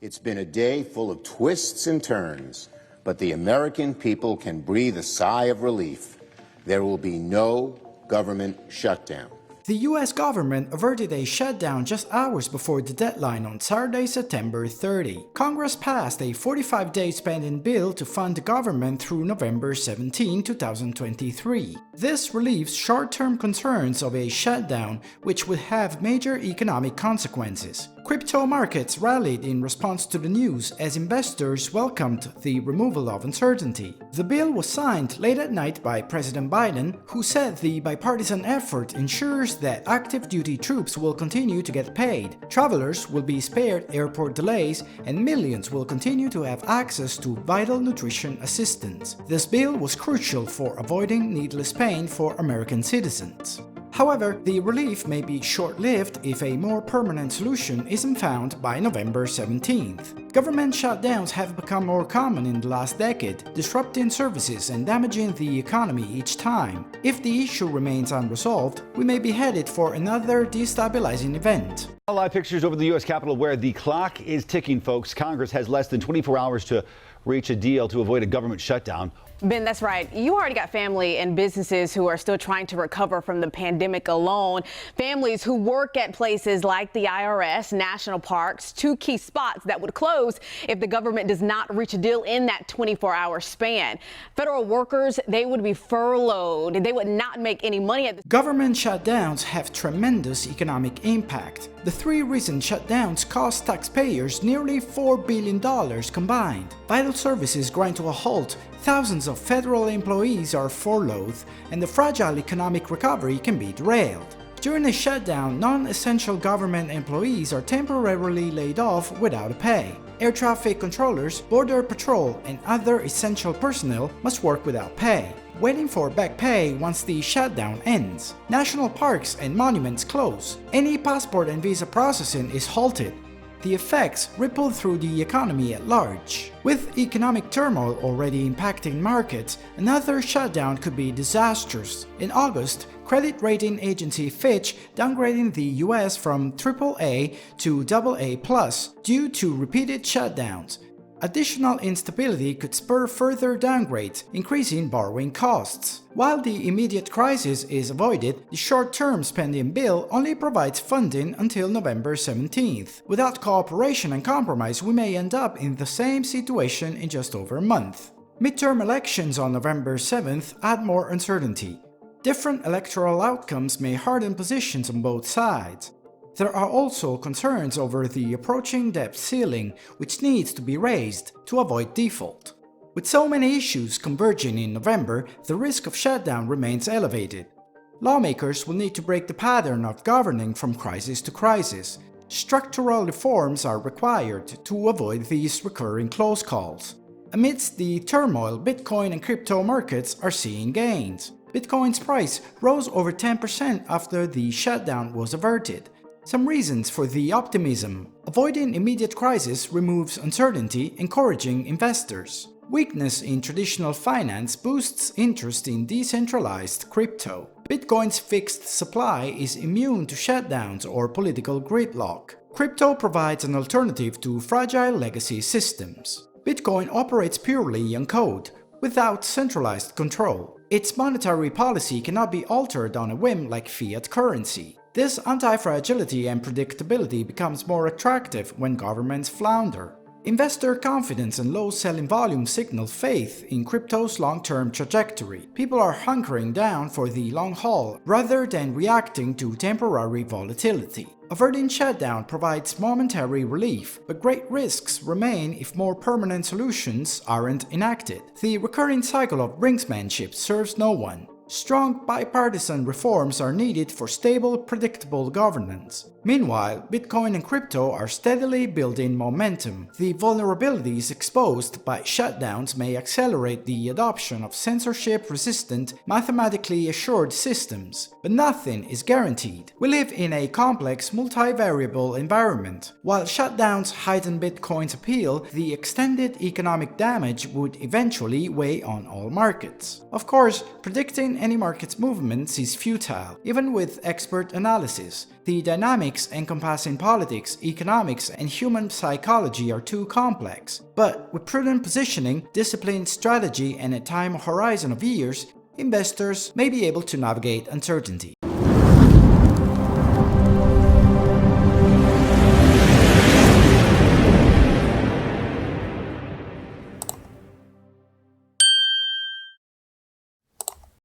It's been a day full of twists and turns, but the American people can breathe a sigh of relief. There will be no government shutdown. The US government averted a shutdown just hours before the deadline on Saturday, September 30. Congress passed a 45-day spending bill to fund the government through November 17, 2023. This relieves short-term concerns of a shutdown, which would have major economic consequences. Crypto markets rallied in response to the news as investors welcomed the removal of uncertainty. The bill was signed late at night by President Biden, who said the bipartisan effort ensures that active duty troops will continue to get paid, travelers will be spared airport delays, and millions will continue to have access to vital nutrition assistance. This bill was crucial for avoiding needless pain for American citizens. However, the relief may be short-lived if a more permanent solution isn't found by November 17th. Government shutdowns have become more common in the last decade, disrupting services and damaging the economy each time. If the issue remains unresolved, we may be headed for another destabilizing event. Live pictures over the U.S. Capitol where the clock is ticking, folks. Congress has less than 24 hours to reach a deal to avoid a government shutdown. Ben, that's right. You already got family and businesses who are still trying to recover from the pandemic alone. Families who work at places like the IRS, national parks, two key spots that would close if the government does not reach a deal in that 24-hour span. Federal workers, they would be furloughed. They would not make any money at the Government shutdowns have tremendous economic impact. The three recent shutdowns cost taxpayers nearly $4 billion combined. Vital services grind to a halt, thousands of federal employees are furloughed, and the fragile economic recovery can be derailed. During a shutdown, non-essential government employees are temporarily laid off without pay. Air traffic controllers, border patrol, and other essential personnel must work without pay, waiting for back pay once the shutdown ends. National parks and monuments close. Any passport and visa processing is halted. The effects ripple through the economy at large. With economic turmoil already impacting markets, another shutdown could be disastrous. In August, credit rating agency Fitch downgrading the US from AAA to AA+ due to repeated shutdowns. Additional instability could spur further downgrades, increasing borrowing costs. While the immediate crisis is avoided, the short-term spending bill only provides funding until November 17th. Without cooperation and compromise, we may end up in the same situation in just over a month. Midterm elections on November 7th add more uncertainty. Different electoral outcomes may harden positions on both sides. There are also concerns over the approaching debt ceiling, which needs to be raised to avoid default. With so many issues converging in November, the risk of shutdown remains elevated. Lawmakers will need to break the pattern of governing from crisis to crisis. Structural reforms are required to avoid these recurring close calls. Amidst the turmoil, Bitcoin and crypto markets are seeing gains. Bitcoin's price rose over 10% after the shutdown was averted. Some reasons for the optimism. Avoiding immediate crisis removes uncertainty, encouraging investors. Weakness in traditional finance boosts interest in decentralized crypto. Bitcoin's fixed supply is immune to shutdowns or political gridlock. Crypto provides an alternative to fragile legacy systems. Bitcoin operates purely on code, without centralized control. Its monetary policy cannot be altered on a whim like fiat currency. This anti-fragility and predictability becomes more attractive when governments flounder. Investor confidence and low selling volume signal faith in crypto's long-term trajectory. People are hunkering down for the long haul rather than reacting to temporary volatility. Averting shutdown provides momentary relief, but great risks remain if more permanent solutions aren't enacted. The recurring cycle of brinksmanship serves no one. Strong bipartisan reforms are needed for stable, predictable governance. Meanwhile, Bitcoin and crypto are steadily building momentum. The vulnerabilities exposed by shutdowns may accelerate the adoption of censorship-resistant, mathematically assured systems, but nothing is guaranteed. We live in a complex, multivariable environment. While shutdowns heighten Bitcoin's appeal, the extended economic damage would eventually weigh on all markets. Of course, predicting predicting any market's movements is futile, even with expert analysis. The dynamics encompassing politics, economics, and human psychology are too complex. But with prudent positioning, disciplined strategy, and a time horizon of years, investors may be able to navigate uncertainty.